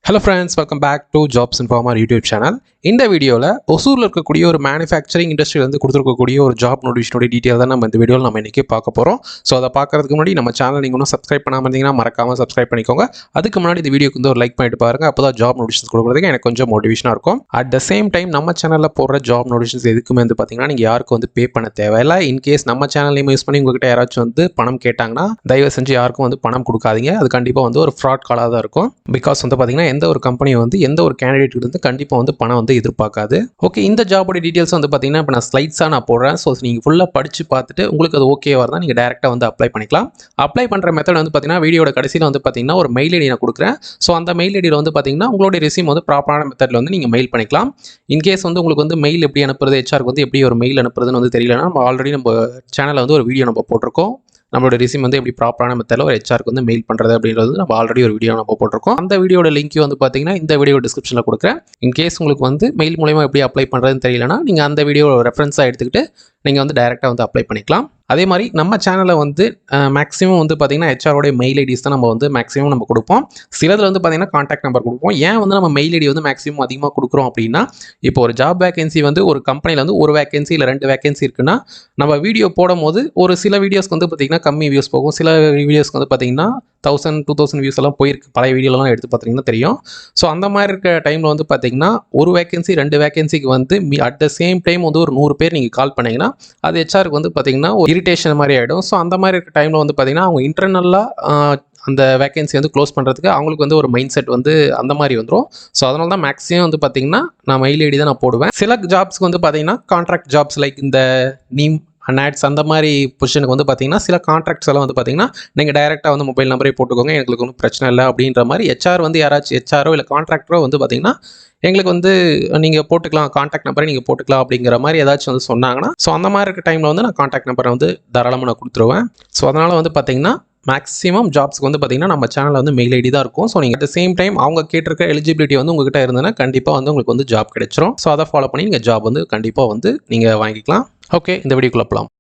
Hello friends, welcome back to Jobs Informer YouTube channel. இந்த வீடியோவில் ஒசூரில் இருக்கக்கூடிய ஒரு மேனுஃபேக்சரிங் இண்டஸ்ட்ரியிலேருந்து கொடுத்துருக்கக்கூடிய ஒரு ஜாப் நோட்டிஃபிகேஷனோட டீட்டெயில் தான் நம்ம இந்த வீடியோவில் நம்ம இன்றைக்கி பார்க்க போகிறோம். ஸோ அதை பார்க்கறதுக்கு முன்னாடி நம்ம சேனல் நீங்கள் இன்னும் சப்ஸ்கிரைப் பண்ணாமல் இருந்தீங்கன்னா மறக்காமல் சப்ஸ்கிரைப் பண்ணிக்கோங்க. அதுக்கு முன்னாடி இந்த வீடியோக்கு வந்து ஒரு லைக் பண்ணிட்டு பாருங்கள். அப்போ தான் ஜாப் நோட்டிஃபிகேஷன் கொடுக்குறதுக்கு எனக்கு கொஞ்சம் மோட்டிவேஷனாக இருக்கும். அட் த சேம் டைம் நம்ம சேனலில் போடுற ஜாப் நோட்டிஃபிகேஷன்ஸ் எதுக்குமே வந்து பார்த்தீங்கன்னா நீங்கள் யாருக்கும் வந்து பே பண்ண தேவையில்லை. இன்கேஸ் நம்ம சேனல் நேம் யூஸ் பண்ணி உங்கள்கிட்ட யாராச்சும் வந்து பணம் கேட்டாங்கன்னா தயவு செஞ்சு யாருக்கும் வந்து பணம் கொடுக்காதீங்க. அது கண்டிப்பாக வந்து ஒரு ஃப்ராட் காலாக தான் இருக்கும். பிகாஸ் வந்து பார்த்தீங்கன்னா எந்த ஒரு கம்பெனி வந்து எந்த ஒரு கேண்டிடேட் வந்து கண்டிப்பாக வந்து பணம் வந்து எதிர்பார்க்காது. ஓகே, இந்த ஜாபோட டீட்டெயில்ஸ் வந்து பார்த்தீங்கன்னா இப்போ நான் ஸ்லைட்ஸாக நான் போடுறேன். ஸோ நீங்கள் ஃபுல்லாக படித்து பார்த்துட்டு உங்களுக்கு அது ஓகேவாக இருந்தால் நீங்கள் டேரெக்டாக வந்து அப்ளை பண்ணிக்கலாம். அப்ளை பண்ணுற மெத்தட் வந்து பார்த்தீங்கன்னா வீடியோட கடைசியில் வந்து பார்த்தீங்கன்னா ஒரு மெயில் ஐடி நான் கொடுக்குறேன். ஸோ அந்த மெயில் ஐடியில் வந்து பார்த்தீங்கன்னா உங்களுடைய ரெஸ்யூம் வந்து ப்ராப்பரான மெத்தடில் வந்து நீங்கள் மெயில் பண்ணிக்கலாம். இன்கேஸ் வந்து உங்களுக்கு வந்து மெயில் எப்படி அனுப்புறது, ஹெச்ஆருக்கு வந்து எப்படி ஒரு மெயில் அனுப்புறதுன்னு வந்து தெரியலன்னா நம்ம ஆல்ரெடி நம்ம சேனலில் வந்து ஒரு வீடியோ நம்ம போட்டிருக்கோம். நம்மளோட ரெஸ்யூம் வந்து எப்படி ப்ராப்பரான மெத்தடில் ஒரு ஹெச்ஆருக்கு வந்து மெயில் பண்ணுறது அப்படின்றது நம்ம ஆல்ரெடி ஒரு வீடியோ நம்ம போட்டிருக்கோம். அந்த வீடியோட லிங்க் வந்து பார்த்தீங்கன்னா இந்த வீடியோ டிஸ்கிரிப்ஷனில் கொடுக்குறேன். இன்கேஸ் உங்களுக்கு வந்து மெயில் மூலமா எப்படி அப்ளை பண்ணுறதுன்னு தெரியலனா நீங்கள் அந்த வீடியோ ரெஃபரன்ஸாக எடுத்துக்கிட்டு நீங்கள் வந்து டைரெக்டாக வந்து அப்ளை பண்ணிக்கலாம். அதே மாதிரி நம்ம சேனலில் வந்து மேக்ஸிமம் வந்து பார்த்தீங்கன்னா ஹெச்ஆரோடைய மெயில் ஐடிஸ் தான் நம்ம வந்து மேக்ஸிமம் நம்ம கொடுப்போம். சிலதில் வந்து பார்த்தீங்கன்னா கான்டாக்ட் நம்பர் கொடுப்போம். ஏன் வந்து நம்ம மெயில் ஐடி வந்து மேக்ஸிமம் அதிகமாக கொடுக்குறோம் அப்படின்னா, இப்போ ஒரு ஜாப் வேகன்சி வந்து ஒரு கம்பெனியில் வந்து ஒரு வேகன்சி இல்லை 2 வேகன்சி இருக்குன்னா நம்ம வீடியோ போடும்போது ஒரு சில வீடியோஸ்க்கு வந்து பார்த்தீங்கன்னா கம்மி வியூஸ் போகும். சில வீடியோஸ்க்கு வந்து பார்த்தீங்கன்னா 1000 2000 வியூஸ் எல்லாம் போயிருக்கு. பழைய வீடியோலாம் எடுத்து பார்த்தீங்கன்னா தெரியும். ஸோ அந்த மாதிரி இருக்க டைமில் வந்து பார்த்தீங்கன்னா ஒரு வேகன்சி 2 வேகன்சிக்கு வந்து அட் த சேம் டைம் வந்து ஒரு 100 பேர் நீங்கள் கால் பண்ணிங்கன்னா அது ஹெச்ஆருக்கு வந்து பார்த்தீங்கன்னா ஒரு இரிட்டேஷன் மாதிரி ஆகிடும். ஸோ அந்த மாதிரி இருக்க டைமில் வந்து பார்த்தீங்கன்னா அவங்க இன்டர்னலாக அந்த வேகன்சி வந்து க்ளோஸ் பண்ணுறதுக்கு அவங்களுக்கு வந்து ஒரு மைண்ட் செட் வந்து அந்த மாதிரி வந்துடும். ஸோ அதனால தான் மேக்ஸிமம் வந்து பார்த்தீங்கன்னா நான் மெயில் ஐடி தான் நான் போடுவேன். சில ஜாப்ஸ்க்கு வந்து பார்த்தீங்கன்னா கான்ட்ராக்ட் ஜாப்ஸ் லைக் இந்த நீம் அட்ஸ் அந்த மாதிரி பொசிஷனுக்கு வந்து பார்த்தீங்கன்னா சில கான்ட்ராக்ட்ஸ் எல்லாம் வந்து பார்த்தீங்கன்னா நீங்கள் டைரெக்டாக வந்து மொபைல் நம்பரே போட்டுக்கோங்க, எங்களுக்கு ஒன்றும் பிரச்சனை இல்லை அப்படின்ற மாதிரி ஹெச்ஆர் வந்து யாராச்சும் ஹெச்ஆரோ இல்லை கான்ட்ராக்டரோ வந்து பார்த்தீங்கன்னா எங்களுக்கு வந்து நீங்கள் போட்டுக்கலாம், கான்டாக்ட் நம்பரை நீங்கள் போட்டுக்கலாம் அப்படிங்கிற மாதிரி ஏதாச்சும் வந்து சொன்னாங்கன்னா ஸோ அந்த மாதிரி இருக்க டைமில் வந்து நான் கான்டாக்ட் நம்பரை வந்து தாராளமாக நான் கொடுத்துருவேன். ஸோ அதனால் வந்து பார்த்தீங்கன்னா மேக்ஸிமம் ஜாப்ஸ்க்கு வந்து பார்த்தீங்கன்னா நம்ம சேனலில் வந்து மெயில் ஐடி தான் இருக்கும். ஸோ நீங்கள் அட் சேம் டைம் அவங்க கேட்டிருக்க எலிஜிபிலிட்டி வந்து உங்ககிட்ட இருந்ததுன்னா கண்டிப்பாக வந்து உங்களுக்கு வந்து ஜாப் கிடைச்சிரும். ஸோ அதை ஃபாலோ பண்ணி நீங்கள் ஜாப் வந்து கண்டிப்பாக வந்து நீங்கள் வாங்கிக்கலாம். ஓகே, இந்த வீடியோக்குள்ள போகலாம்.